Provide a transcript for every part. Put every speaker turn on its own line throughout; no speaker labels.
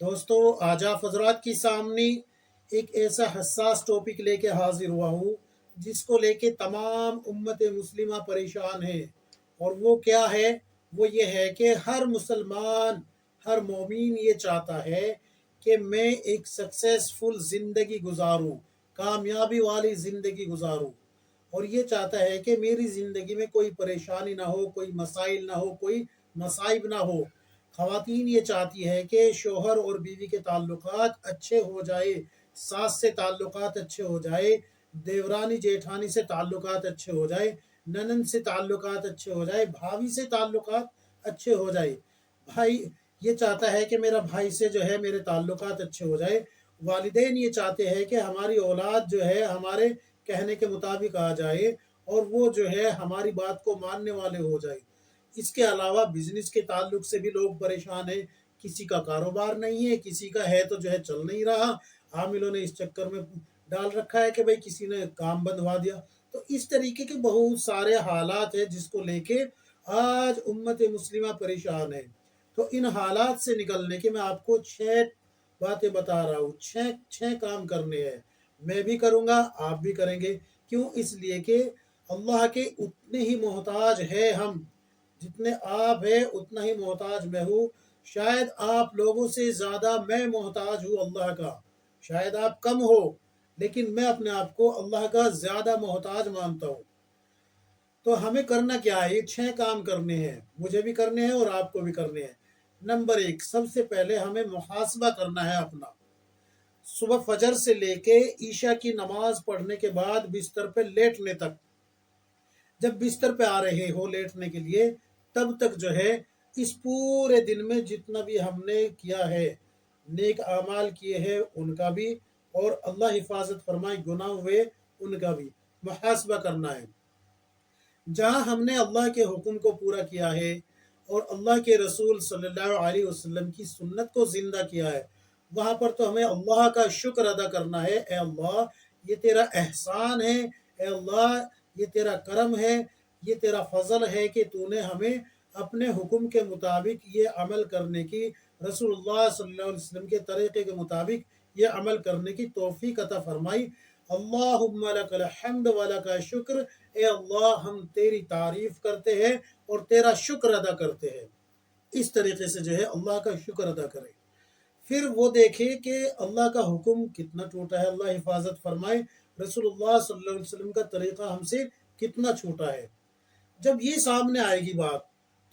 دوستو، آج آپ حضرات کی سامنے ایک ایسا حساس ٹاپک لے کے حاضر ہوا ہوں جس کو لے کے تمام امت مسلمہ پریشان ہے۔ اور وہ کیا ہے؟ وہ یہ ہے کہ ہر مسلمان، ہر مومن یہ چاہتا ہے کہ میں ایک سکسیسفل زندگی گزاروں، کامیابی والی زندگی گزاروں، اور یہ چاہتا ہے کہ میری زندگی میں کوئی پریشانی نہ ہو، کوئی مسائل نہ ہو، کوئی مصائب نہ ہو۔ خواتین یہ چاہتی ہے کہ شوہر اور بیوی کے تعلقات اچھے ہو جائے، ساس سے تعلقات اچھے ہو جائے، دیورانی جیٹھانی سے تعلقات اچھے ہو جائے، ننند سے تعلقات اچھے ہو جائے، بھابھی سے تعلقات اچھے ہو جائے۔ بھائی یہ چاہتا ہے کہ میرا بھائی سے جو ہے میرے تعلقات اچھے ہو جائے۔ والدین یہ چاہتے ہیں کہ ہماری اولاد جو ہے ہمارے کہنے کے مطابق آ جائے اور وہ جو ہے ہماری بات کو ماننے والے ہو جائے۔ اس کے علاوہ بزنس کے تعلق سے بھی لوگ پریشان ہیں، کسی کا کاروبار نہیں ہے، کسی کا ہے تو جو ہے چل نہیں رہا، عاملوں نے اس چکر میں ڈال رکھا ہے کہ بھئی کسی نے کام بندھوا دیا۔ تو اس طریقے کے بہت سارے حالات ہیں جس کو لے کے آج امت مسلمہ پریشان ہے۔ تو ان حالات سے نکلنے کے میں آپ کو 6 باتیں بتا رہا ہوں، 6 کام کرنے ہیں۔ میں بھی کروں گا، آپ بھی کریں گے۔ کیوں؟ اس لیے کہ اللہ کے اتنے ہی محتاج ہے ہم، جتنے آپ ہیں اتنا ہی محتاج میں ہوں۔ شاید آپ لوگوں سے زیادہ میں محتاج ہوں اللہ کا، شاید آپ کم ہو، لیکن میں اپنے آپ کو اللہ کا زیادہ محتاج مانتا ہوں۔ تو ہمیں کرنا کیا ہے؟ یہ 6 کام کرنے ہیں، مجھے بھی کرنے ہیں اور آپ کو بھی کرنے ہیں۔ نمبر 1، سب سے پہلے ہمیں محاسبہ کرنا ہے اپنا۔ صبح فجر سے لے کے عشاء کی نماز پڑھنے کے بعد بستر پہ لیٹنے تک، جب بستر پہ آ رہے ہو لیٹنے کے لیے تب تک جو ہے اس پورے دن میں جتنا بھی ہم نے کیا ہے، نیک اعمال کیے ہیں ان کا بھی، اور اللہ حفاظت فرمائے گناہ ہوئے ان کا بھی محاسبہ کرنا ہے۔ جہاں ہم نے اللہ کے حکم کو پورا کیا ہے اور اللہ کے رسول صلی اللہ علیہ وسلم کی سنت کو زندہ کیا ہے، وہاں پر تو ہمیں اللہ کا شکر ادا کرنا ہے۔ اے اللہ، یہ تیرا احسان ہے، اے اللہ یہ تیرا کرم ہے، یہ تیرا فضل ہے کہ تو نے ہمیں اپنے حکم کے مطابق یہ عمل کرنے کی، رسول اللہ صلی اللہ علیہ وسلم کے طریقے کے مطابق یہ عمل کرنے کی توفیق عطا فرمائی۔ اللہم لک الحمد ولک شکر، اے اللہ ہم تیری تعریف کرتے ہیں اور تیرا شکر ادا کرتے ہیں۔ اس طریقے سے جو ہے اللہ کا شکر ادا کرے۔ پھر وہ دیکھے کہ اللہ کا حکم کتنا چھوٹا ہے، اللہ حفاظت فرمائے، رسول اللہ صلی اللہ علیہ وسلم کا طریقہ ہم سے کتنا چھوٹا ہے۔ جب یہ سامنے آئے گی بات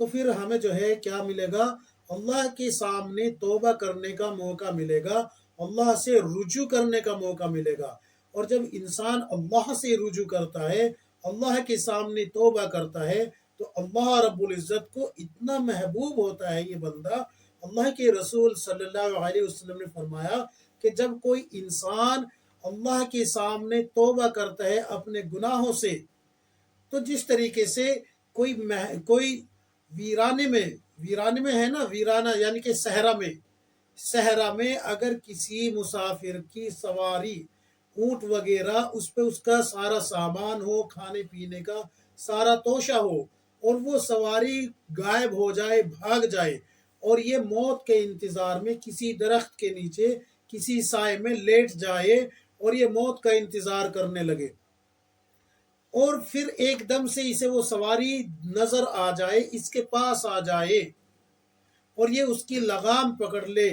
تو پھر ہمیں جو ہے کیا ملے گا؟ اللہ کے سامنے توبہ کرنے کا موقع ملے گا، اللہ سے رجوع کرنے کا موقع ملے گا۔ اور جب انسان اللہ سے رجوع کرتا ہے، اللہ کے سامنے توبہ کرتا ہے، تو اللہ رب العزت کو اتنا محبوب ہوتا ہے یہ بندہ۔ اللہ کے رسول صلی اللہ علیہ وسلم نے فرمایا کہ جب کوئی انسان اللہ کے سامنے توبہ کرتا ہے اپنے گناہوں سے، تو جس طریقے سے کوئی ویرانے میں ہے نا، ویرانہ یعنی کہ صحرا میں اگر کسی مسافر کی سواری، اونٹ وغیرہ، اس پہ اس کا سارا سامان ہو، کھانے پینے کا سارا توشہ ہو، اور وہ سواری غائب ہو جائے، بھاگ جائے، اور یہ موت کے انتظار میں کسی درخت کے نیچے کسی سائے میں لیٹ جائے اور یہ موت کا انتظار کرنے لگے، اور پھر ایک دم سے اسے وہ سواری نظر آ جائے، اس کے پاس آ جائے اور یہ اس کی لگام پکڑ لے،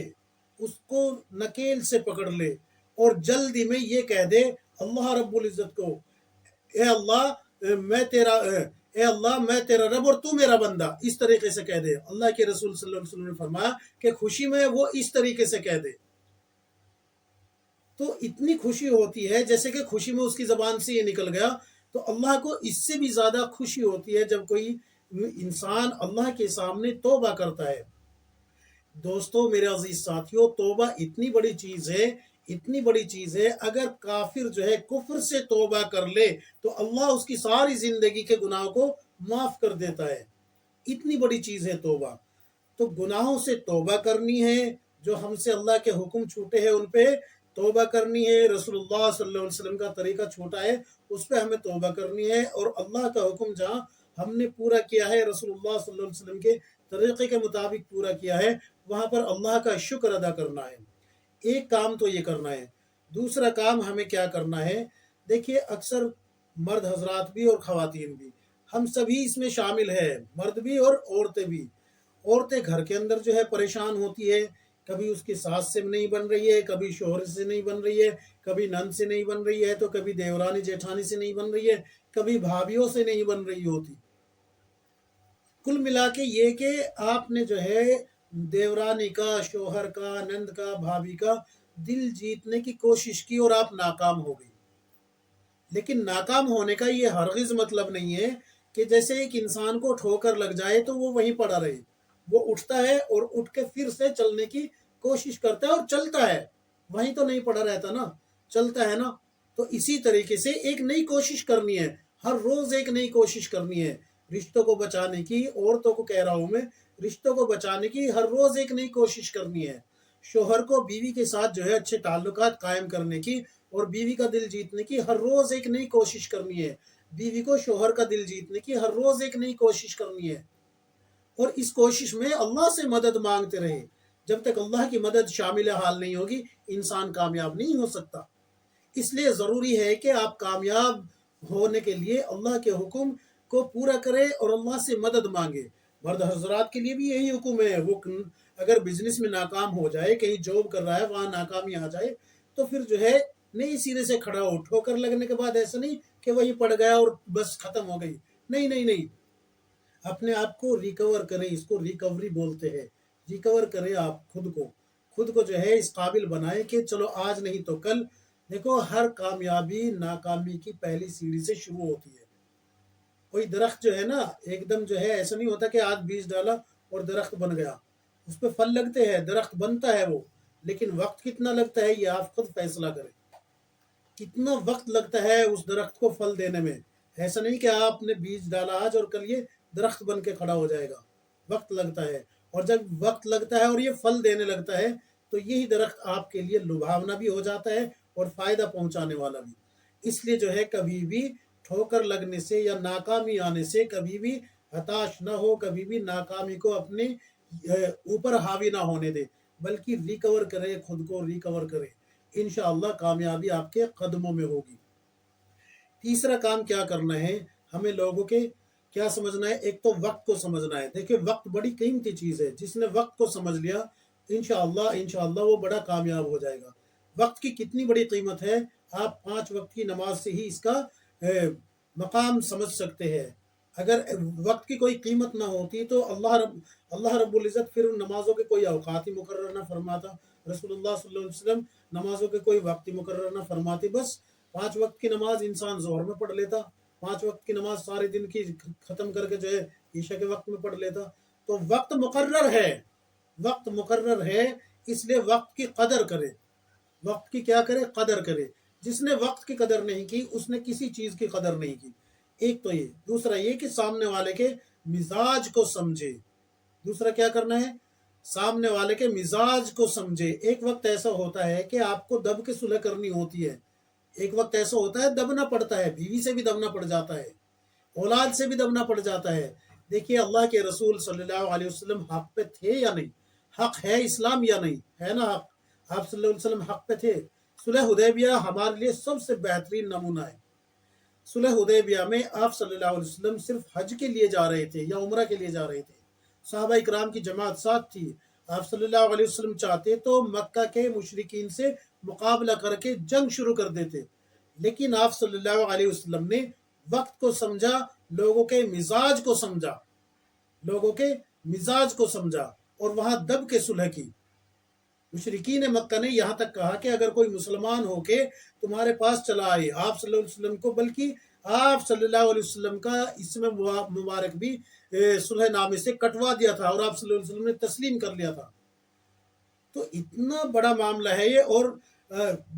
اس کو نکیل سے پکڑ لے، اور جلدی میں یہ کہہ دے اللہ رب العزت کو، اے اللہ میں تیرا رب اور تو میرا بندہ، اس طریقے سے کہہ دے۔ اللہ کے رسول صلی اللہ علیہ وسلم نے فرمایا کہ خوشی میں وہ اس طریقے سے کہہ دے تو اتنی خوشی ہوتی ہے جیسے کہ خوشی میں اس کی زبان سے یہ نکل گیا۔ تو اللہ کو اس سے بھی زیادہ خوشی ہوتی ہے جب کوئی انسان اللہ کے سامنے توبہ کرتا ہے۔ دوستو، میرے عزیز ساتھیو، توبہ اتنی بڑی چیز ہے، اتنی بڑی چیز ہے، اگر کافر جو ہے کفر سے توبہ کر لے تو اللہ اس کی ساری زندگی کے گناہوں کو معاف کر دیتا ہے۔ اتنی بڑی چیز ہے توبہ۔ تو گناہوں سے توبہ کرنی ہے، جو ہم سے اللہ کے حکم چھوٹے ہیں ان پہ توبہ کرنی ہے، رسول اللہ صلی اللہ علیہ وسلم کا طریقہ چھوٹا ہے اس پہ ہمیں توبہ کرنی ہے، اور اللہ کا حکم جہاں ہم نے پورا کیا ہے، رسول اللہ صلی اللہ علیہ وسلم کے طریقے کے مطابق پورا کیا ہے، وہاں پر اللہ کا شکر ادا کرنا ہے۔ ایک کام تو یہ کرنا ہے۔ دوسرا کام ہمیں کیا کرنا ہے؟ دیکھیے اکثر مرد حضرات بھی اور خواتین بھی، ہم سبھی اس میں شامل ہے، مرد بھی اور عورتیں بھی۔ عورتیں گھر کے اندر جو ہے پریشان ہوتی ہے، کبھی اس کی ساس سے نہیں بن رہی ہے، کبھی شوہر سے نہیں بن رہی ہے، کبھی نند سے نہیں بن رہی ہے، تو کبھی دیورانی جیٹھانی سے نہیں بن رہی ہے، کبھی بھابھیوں سے نہیں بن رہی ہوتی۔ کل ملا کے یہ کہ آپ نے جو ہے دیورانی کا، شوہر کا، نند کا، بھابھی کا دل جیتنے کی کوشش کی اور آپ ناکام ہو گئی۔ لیکن ناکام ہونے کا یہ ہرگز مطلب نہیں ہے کہ جیسے ایک انسان کو ٹھوکر لگ جائے تو وہ وہیں پڑا رہے۔ وہ اٹھتا ہے اور اٹھ کے پھر سے چلنے کی کوشش کرتا ہے اور چلتا ہے، وہیں تو نہیں پڑا رہتا نا، چلتا ہے نا۔ تو اسی طریقے سے ایک نئی کوشش کرنی ہے، ہر روز ایک نئی کوشش کرنی ہے رشتوں کو بچانے کی۔ عورتوں کو کہہ رہا ہوں میں، رشتوں کو بچانے کی ہر روز ایک نئی کوشش کرنی ہے۔ شوہر کو بیوی کے ساتھ جو ہے اچھے تعلقات قائم کرنے کی اور بیوی کا دل جیتنے کی ہر روز ایک نئی کوشش کرنی ہے۔ بیوی کو شوہر کا دل جیتنے کی ہر روز ایک نئی کوشش کرنی ہے، اور اس کوشش میں اللہ سے مدد مانگتے رہے۔ جب تک اللہ کی مدد شامل حال نہیں ہوگی انسان کامیاب نہیں ہو سکتا۔ اس لیے ضروری ہے کہ آپ کامیاب ہونے کے لیے اللہ کے حکم کو پورا کرے اور اللہ سے مدد مانگے۔ مرد حضرات کے لیے بھی یہی حکم ہے، وہ اگر بزنس میں ناکام ہو جائے، کہیں جاب کر رہا ہے وہاں ناکامی آ جائے، تو پھر جو ہے نئی سرے سے کھڑا ہو۔ ٹھوکر لگنے کے بعد ایسا نہیں کہ وہی پڑ گیا اور بس ختم ہو گئی، نہیں نہیں نہیں، اپنے آپ کو ریکور کریں، اس کو ریکوری بولتے ہیں۔ ریکور کریں آپ خود کو جو ہے اس قابل بنائیں کہ چلو آج نہیں تو کل۔ دیکھو ہر کامیابی ناکامی کی پہلی سیڑھی سے شروع ہوتی ہے۔ کوئی درخت جو ہے نا ایک دم جو ہے ایسا نہیں ہوتا کہ آج بیج ڈالا اور درخت بن گیا، اس پہ پھل لگتے ہیں، درخت بنتا ہے وہ، لیکن وقت کتنا لگتا ہے یہ آپ خود فیصلہ کریں۔ کتنا وقت لگتا ہے اس درخت کو پھل دینے میں؟ ایسا نہیں کہ آپ نے بیج ڈالا آج اور کل یہ درخت بن کے کھڑا ہو جائے گا، وقت لگتا ہے۔ اور جب وقت لگتا ہے اور یہ پھل دینے لگتا ہے تو یہی درخت آپ کے لیے لبھاونا بھی ہو جاتا ہے اور فائدہ پہنچانے والا بھی۔ اس لیے جو ہے کبھی بھی ٹھوکر لگنے سے یا ناکامی آنے سے کبھی بھی ہتاش نہ ہو، کبھی بھی ناکامی کو اپنے اوپر حاوی نہ ہونے دے، بلکہ ریکور کرے، خود کو ریکور کرے۔ انشاءاللہ کامیابی آپ کے قدموں میں ہوگی۔ تیسرا کام کیا کرنا ہے ہمیں لوگوں کے، کیا سمجھنا ہے؟ ایک تو وقت کو سمجھنا ہے۔ دیکھیں وقت بڑی قیمتی چیز ہے، جس نے وقت کو سمجھ لیا انشاءاللہ وہ بڑا کامیاب ہو جائے گا۔ وقت کی کتنی بڑی قیمت ہے، آپ 5 وقت کی نماز سے ہی اس کا مقام سمجھ سکتے ہیں۔ اگر وقت کی کوئی قیمت نہ ہوتی تو اللہ رب العزت پھر نمازوں کے کوئی اوقات ہی مقرر نہ فرماتا، رسول اللہ صلی اللہ علیہ وسلم نمازوں کے کوئی وقت ہی مقرر نہ فرماتے۔ بس 5 وقت کی نماز انسان ظہر میں پڑھ لیتا، 5 وقت کی نماز سارے دن کی ختم کر کے جو ہے عشاء کے وقت میں پڑھ لیتا۔ تو وقت مقرر ہے، وقت مقرر ہے، اس لیے وقت کی قدر کرے۔ وقت کی کیا کرے؟ قدر کرے۔ جس نے وقت کی قدر نہیں کی اس نے کسی چیز کی قدر نہیں کی۔ ایک تو یہ، دوسرا یہ کہ سامنے والے کے مزاج کو سمجھے۔ دوسرا کیا کرنا ہے؟ سامنے والے کے مزاج کو سمجھے۔ ایک وقت ایسا ہوتا ہے کہ آپ کو دب کے صلح کرنی ہوتی ہے، ایک وقت ایسا ہوتا ہے دبنا پڑتا ہے، بیوی سے بھی دبنا پڑ جاتا ہے، اولاد سے بھی دبنا پڑ جاتا ہے۔ دیکھیے اللہ کے رسول صلی اللہ علیہ وسلم حق پہ تھے یا نہیں؟ حق ہے اسلام یا نہیں ہے نا؟ حق، آپ صلی اللہ علیہ وسلم حق پہ تھے۔ صلح حدیبیہ ہمارے لیے سب سے بہترین نمونہ ہے۔ صلح حدیبیہ میں آپ صلی اللہ علیہ وسلم صرف حج کے لیے جا رہے تھے یا عمرہ کے لیے جا رہے تھے، صحابہ اکرام کی جماعت ساتھ تھی۔ آپ صلی اللہ علیہ وسلم چاہتے تو مکہ کے مشرکین سے مقابلہ کر کے جنگ شروع کر دیتے، لیکن آپ صلی اللہ علیہ وسلم نے وقت کو سمجھا، لوگوں کے مزاج کو سمجھا، لوگوں کے مزاج کو سمجھا اور وہاں دب کے صلح کی۔ مشرکین مکہ نے یہاں تک کہا کہ اگر کوئی مسلمان ہو کے تمہارے پاس چلا آئے آپ صلی اللہ علیہ وسلم کو، بلکہ آپ صلی اللہ علیہ وسلم کا اسم مبارک بھی صلح نامے سے کٹوا دیا تھا اور آپ صلی اللہ علیہ وسلم نے تسلیم کر لیا تھا۔ تو اتنا بڑا معاملہ ہے یہ، اور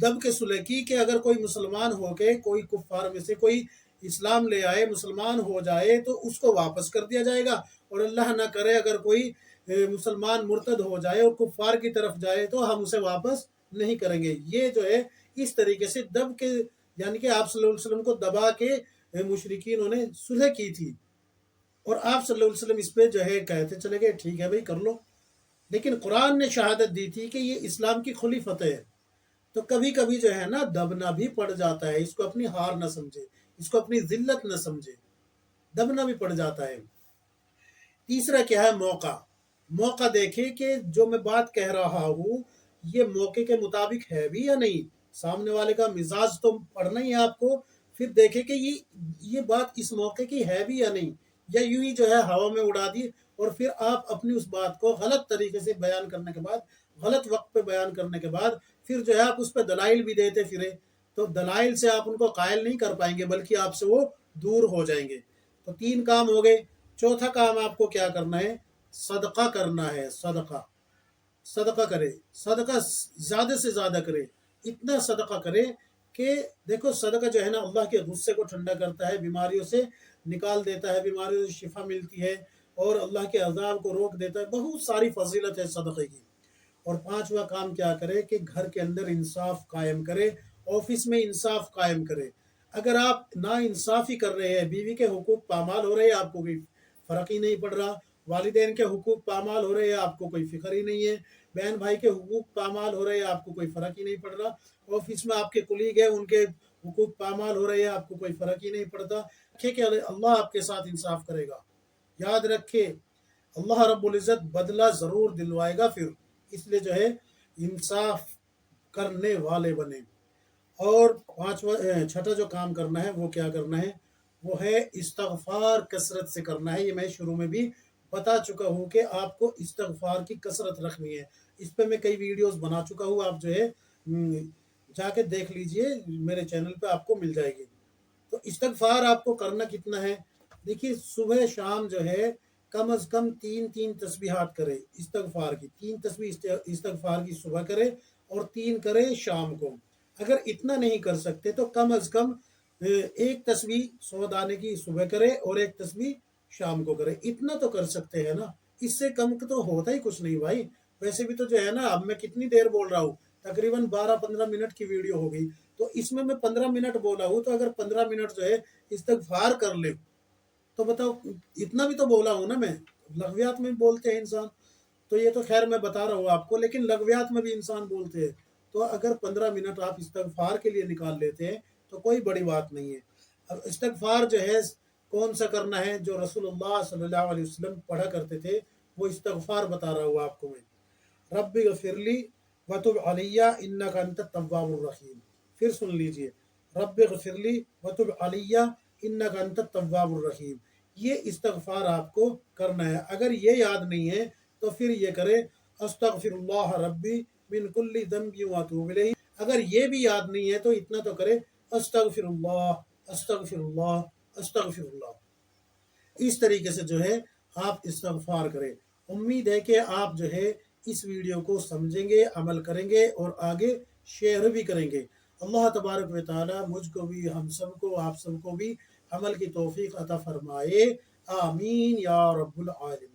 دب کے صلح کی کہ اگر کوئی مسلمان ہو کے کوئی کفار میں سے کوئی اسلام لے آئے، مسلمان ہو جائے تو اس کو واپس کر دیا جائے گا، اور اللہ نہ کرے اگر کوئی مسلمان مرتد ہو جائے اور کفار کی طرف جائے تو ہم اسے واپس نہیں کریں گے۔ یہ جو ہے اس طریقے سے دب کے، یعنی کہ آپ صلی اللہ علیہ وسلم کو دبا کے مشرکینوں نے صلح کی تھی، اور آپ صلی اللہ علیہ وسلم اس پہ جو ہے کہتے چلے گئے ٹھیک ہے بھائی کر لو، لیکن قرآن نے شہادت دی تھی کہ یہ اسلام کی کھلی فتح ہے. تو کبھی کبھی جو ہے نا دبنا بھی پڑ جاتا ہے، اس کو اپنی ہار نہ سمجھے، اس کو اپنی ذلت نہ سمجھے، دبنا بھی پڑ جاتا ہے. تیسرا کیا ہے؟ موقع. موقع دیکھے کہ جو میں بات کہہ رہا ہوں یہ موقع کے مطابق ہے بھی یا نہیں. سامنے والے کا مزاج تو پڑھنا ہی ہے آپ کو، پھر دیکھے کہ یہ بات اس موقع کی ہے بھی یا نہیں، یا یوں ہی جو ہے ہوا میں اڑا دی، اور پھر آپ اپنی اس بات کو غلط طریقے سے بیان کرنے کے بعد، غلط وقت پہ بیان کرنے کے بعد پھر جو ہے آپ اس پہ دلائل بھی دیتے پھرے، تو دلائل سے آپ ان کو قائل نہیں کر پائیں گے بلکہ آپ سے وہ دور ہو جائیں گے. تو 3 کام ہو گئے. چوتھا کام آپ کو کیا کرنا ہے؟ صدقہ کرنا ہے. صدقہ کرے، صدقہ زیادہ سے زیادہ کرے. اتنا صدقہ کرے کہ دیکھو صدقہ جو ہے نا اللہ کے غصے کو ٹھنڈا کرتا ہے، بیماریوں سے نکال دیتا ہے، بیماریوں سے شفا ملتی ہے، اور اللہ کے عذاب کو روک دیتا ہے. بہت ساری فضیلت ہے صدقے کی. اور 5واں کام کیا کرے کہ گھر کے اندر انصاف قائم کرے، آفس میں انصاف قائم کرے. اگر آپ نا انصافی کر رہے ہیں، بیوی کے حقوق پامال ہو رہے ہیں، آپ کو کوئی فرق ہی نہیں پڑ رہا، والدین کے حقوق پامال ہو رہے ہیں، آپ کو کوئی فکر ہی نہیں ہے، بہن بھائی کے حقوق پامال ہو رہے ہیں، آپ کو کوئی فرق ہی نہیں پڑ رہا، آفس میں آپ کے کلیگ ہیں ان کے حقوق پامال ہو رہے ہیں، آپ کو کوئی فرق ہی نہیں پڑتا، رکھے کہ اللہ آپ کے ساتھ انصاف کرے گا. یاد رکھے اللہ رب العزت بدلہ ضرور دلوائے گا پھر، اس لیے جو ہے انصاف کرنے والے بنے. اور چھٹا جو کام کرنا ہے وہ کیا کرنا ہے؟ وہ ہے استغفار کثرت سے کرنا ہے. یہ میں شروع میں بھی بتا چکا ہوں کہ آپ کو استغفار کی کثرت رکھنی ہے. اس پہ میں کئی ویڈیوز بنا چکا ہوں، آپ جو ہے جا کے دیکھ لیجئے، میرے چینل پہ آپ کو مل جائے گی. تو استغفار آپ کو کرنا کتنا ہے؟ دیکھیے صبح شام جو ہے کم از کم 3 تسبیحات کرے استغفار کی. 3 تسبیح استغفار کی صبح کرے اور 3 کرے شام کو. اگر اتنا نہیں کر سکتے تو کم از کم 1 تسبیح سو دانے کی صبح کرے اور 1 تسبیح شام کو کرے. اتنا تو کر سکتے ہیں نا، اس سے کم تو ہوتا ہی کچھ نہیں بھائی. ویسے بھی تو جو ہے نا اب میں کتنی دیر بول رہا ہوں، تقریباً 12-15 منٹ کی ویڈیو ہو گئی، تو اس میں 15 منٹ بولا ہوں، تو اگر 15 منٹ جو ہے استغفار کر لے تو بتاؤ اتنا بھی تو بولا ہوں نا میں. لغویات میں بولتے ہیں انسان، تو یہ تو خیر میں بتا رہا ہوں آپ کو، لیکن لغویات میں بھی انسان بولتے ہیں. تو اگر 15 منٹ آپ استغفار کے لیے نکال لیتے ہیں تو کوئی بڑی بات نہیں ہے. اب استغفار جو ہے کون سا کرنا ہے؟ جو رسول اللہ صلی اللہ علیہ وسلم پڑھا کرتے تھے وہ استغفار بتا رہا ہوں آپ کو میں. رب اغفر لی وتب علیہ انک انت التواب الرحیم. پھر سن لیجئے، رب اغفر لی وتب علیہ انک انت التواب الرحیم. یہ استغفار آپ کو کرنا ہے. اگر یہ یاد نہیں ہے تو پھر یہ کرے استغفر اللہ ربی من کل ذنب واتوب الیہ. اگر یہ بھی یاد نہیں ہے تو اتنا تو کرے استغفر اللہ استغفر اللہ استغفر اللہ. اس طریقے سے جو ہے آپ استغفار کریں. امید ہے کہ آپ جو ہے اس ویڈیو کو سمجھیں گے، عمل کریں گے اور آگے شیئر بھی کریں گے. اللہ تبارک و تعالی مجھ کو بھی، ہم سب کو، آپ سب کو بھی عمل کی توفیق عطا فرمائے. آمین یا رب العالمین.